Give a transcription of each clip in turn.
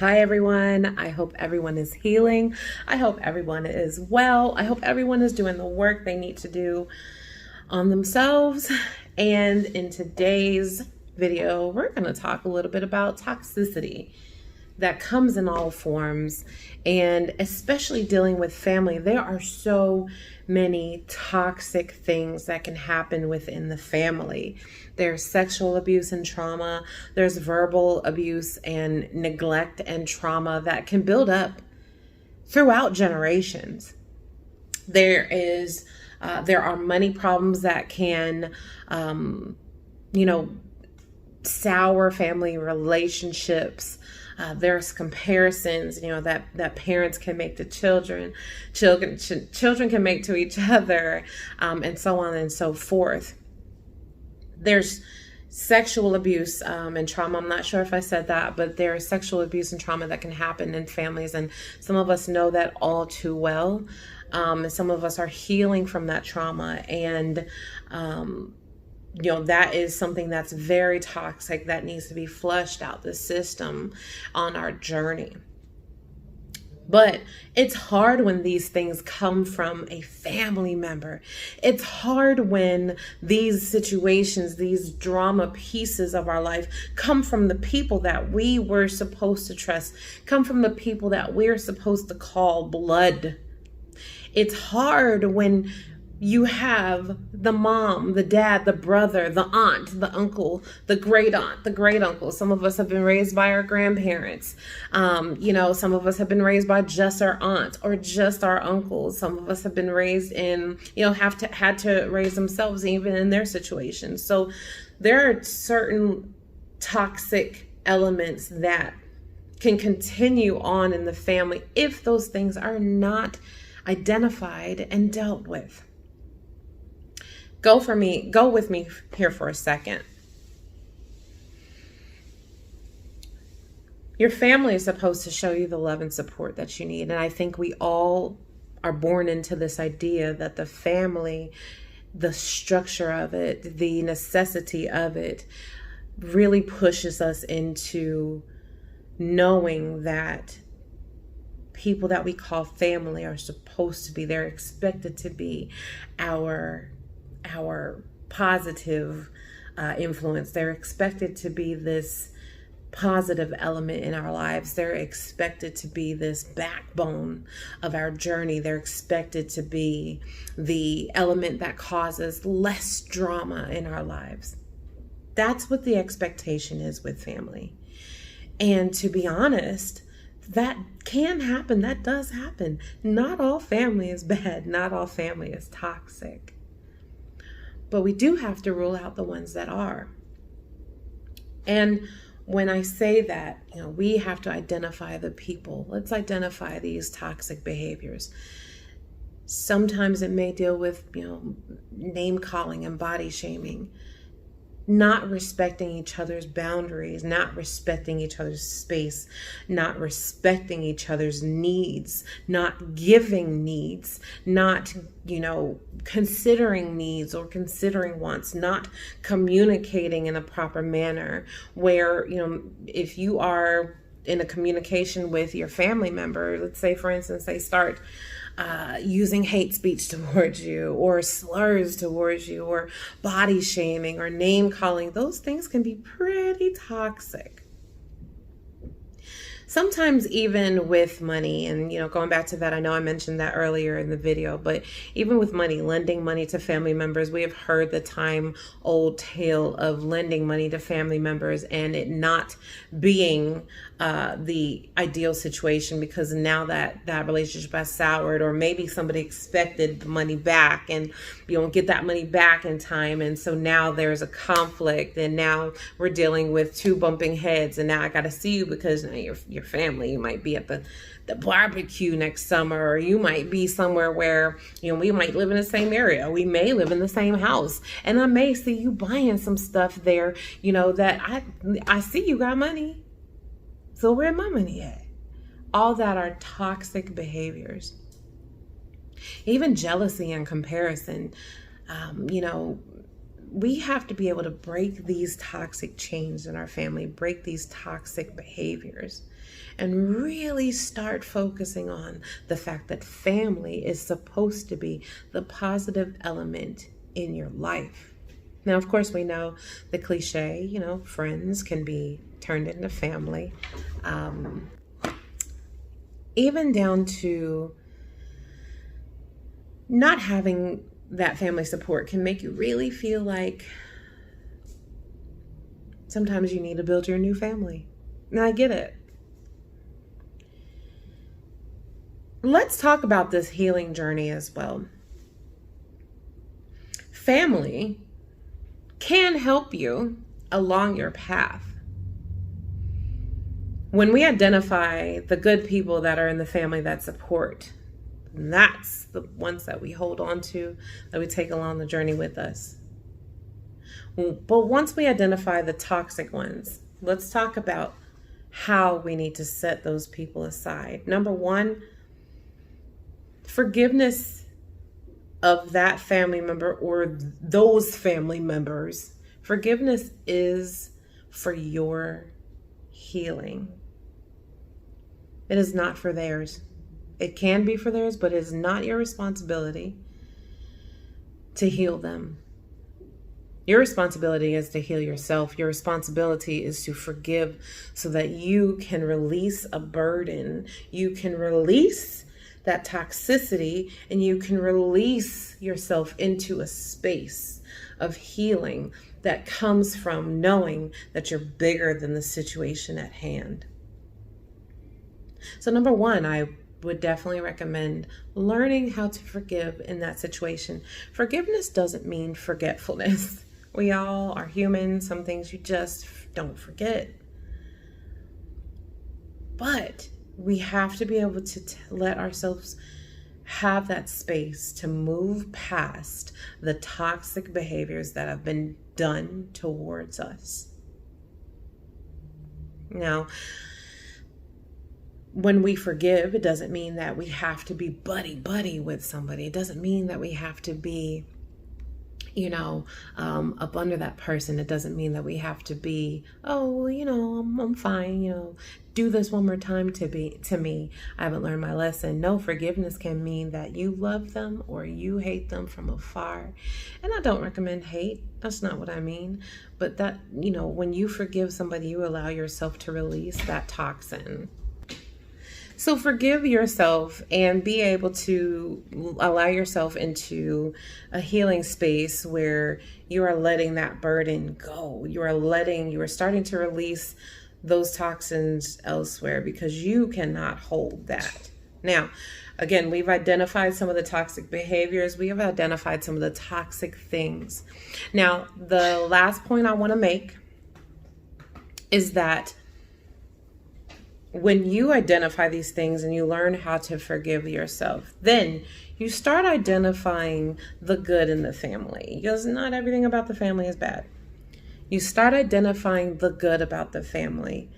Hi everyone, I hope everyone is healing. I hope everyone is well. I hope everyone is doing the work they need to do on themselves. And in today's video, we're going to talk a little bit about toxicity that comes in all forms, and especially dealing with family. There are so many toxic things that can happen within the family. There's sexual abuse and trauma. There's verbal abuse and neglect and trauma that can build up throughout generations. There are money problems that can, sour family relationships. There's comparisons, that parents can make to children can make to each other, and so on and so forth. There's sexual abuse and trauma. I'm not sure if I said that, but there's sexual abuse and trauma that can happen in families, and some of us know that all too well. And some of us are healing from that trauma, and that is something that's very toxic that needs to be flushed out the system on our journey. But it's hard when these things come from a family member. It's hard when these situations, these drama pieces of our life come from the people that we were supposed to trust, come from the people that we're supposed to call blood. It's hard when you have the mom, the dad, the brother, the aunt, the uncle, the great aunt, the great uncle. Some of us have been raised by our grandparents. Some of us have been raised by just our aunts or just our uncles. Some of us have been raised in, had to raise themselves even in their situations. So there are certain toxic elements that can continue on in the family if those things are not identified and dealt with. Go with me here for a second. Your family is supposed to show you the love and support that you need. And I think we all are born into this idea that the family, the structure of it, the necessity of it, really pushes us into knowing that people that we call family are supposed to be, they're expected to be our positive influence. They're expected to be this positive element in our lives. They're expected to be this backbone of our journey. They're expected to be the element that causes less drama in our lives. That's what the expectation is with family. And to be honest, that can happen. That does happen. Not all family is bad. Not all family is toxic. But we do have to rule out the ones that are. And when I say that, we have to identify the people. Let's identify these toxic behaviors. Sometimes it may deal with, name calling and body shaming, not respecting each other's boundaries, not respecting each other's space, not respecting each other's needs, not giving needs, not, considering needs or considering wants, not communicating in a proper manner where, if you are in a communication with your family member, let's say, for instance, they start using hate speech towards you or slurs towards you or body shaming or name calling, those things can be pretty toxic. Sometimes even with money, and going back to that, I know I mentioned that earlier in the video, but even with money, lending money to family members, we have heard the time-old tale of lending money to family members and it not being the ideal situation, because now that relationship has soured, or maybe somebody expected the money back and you don't get that money back in time, and so now there's a conflict, and now we're dealing with two bumping heads, and now I got to see you because your family, you might be at the barbecue next summer, or you might be somewhere where we might live in the same area, we may live in the same house, and I may see you buying some stuff there, that I see you got money, so where my money at? All that are toxic behaviors. Even jealousy and comparison, we have to be able to break these toxic chains in our family, break these toxic behaviors, and really start focusing on the fact that family is supposed to be the positive element in your life. Now, of course, we know the cliche, friends can be turned into family. Even down to not having that family support can make you really feel like sometimes you need to build your new family. Now, I get it. Let's talk about this healing journey as well. Family can help you along your path. When we identify the good people that are in the family that support, that's the ones that we hold on to, that we take along the journey with us. But once we identify the toxic ones, let's talk about how we need to set those people aside. Number one, forgiveness of that family member or those family members. Forgiveness is for your healing. It is not for theirs. It can be for theirs, but it is not your responsibility to heal them. Your responsibility is to heal yourself. Your responsibility is to forgive so that you can release a burden. You can release that toxicity and you can release yourself into a space of healing that comes from knowing that you're bigger than the situation at hand. So number one, I would definitely recommend learning how to forgive in that situation. Forgiveness doesn't mean forgetfulness. We all are human. Some things you just don't forget. But we have to be able to let ourselves have that space to move past the toxic behaviors that have been done towards us. Now, when we forgive, it doesn't mean that we have to be buddy with somebody. It doesn't mean that we have to be, up under that person. It doesn't mean that we have to be, I'm fine, do this one more time to me. I haven't learned my lesson. No, forgiveness can mean that you love them or you hate them from afar. And I don't recommend hate. That's not what I mean. But that, when you forgive somebody, you allow yourself to release that toxin. So forgive yourself and be able to allow yourself into a healing space where you are letting that burden go. You are starting to release those toxins elsewhere because you cannot hold that. Now, again, we've identified some of the toxic behaviors. We have identified some of the toxic things. Now, the last point I want to make is that when you identify these things and you learn how to forgive yourself, then you start identifying the good in the family, because not everything about the family is bad. You start identifying the good about the family.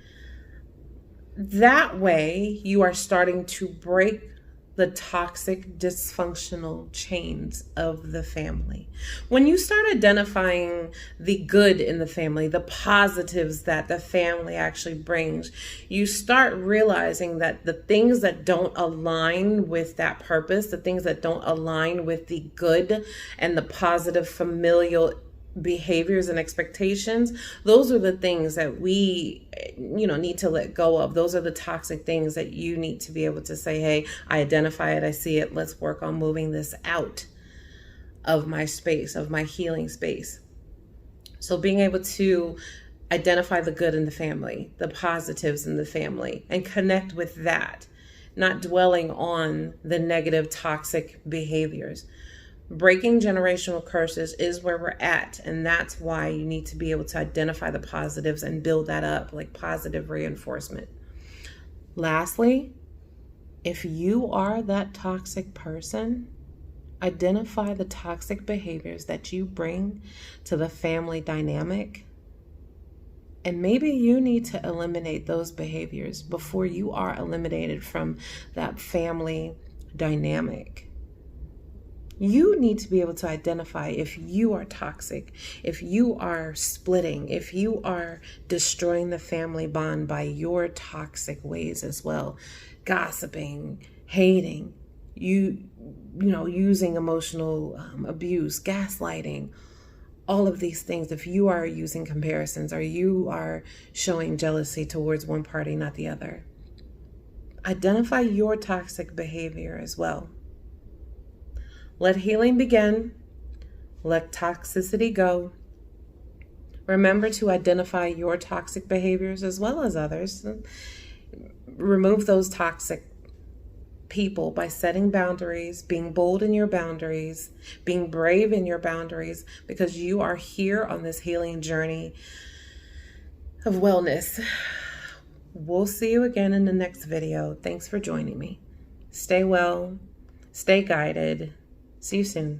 That way, you are starting to break the toxic, dysfunctional chains of the family. When you start identifying the good in the family, the positives that the family actually brings, you start realizing that the things that don't align with that purpose, the things that don't align with the good and the positive familial behaviors and expectations, those are the things that we need to let go of. Those are the toxic things that you need to be able to say, hey, I identify it, I see it, let's work on moving this out of my space, of my healing space. So being able to identify the good in the family, the positives in the family, and connect with that, not dwelling on the negative toxic behaviors. Breaking generational curses is where we're at, and that's why you need to be able to identify the positives and build that up, like positive reinforcement. Lastly, if you are that toxic person, identify the toxic behaviors that you bring to the family dynamic, and maybe you need to eliminate those behaviors before you are eliminated from that family dynamic. You need to be able to identify if you are toxic, if you are splitting, if you are destroying the family bond by your toxic ways as well. Gossiping, hating, using emotional abuse, gaslighting, all of these things. If you are using comparisons or you are showing jealousy towards one party, not the other, identify your toxic behavior as well. Let healing begin. Let toxicity go. Remember to identify your toxic behaviors as well as others. Remove those toxic people by setting boundaries, being bold in your boundaries, being brave in your boundaries, because you are here on this healing journey of wellness. We'll see you again in the next video. Thanks for joining me. Stay well, stay guided. See you soon.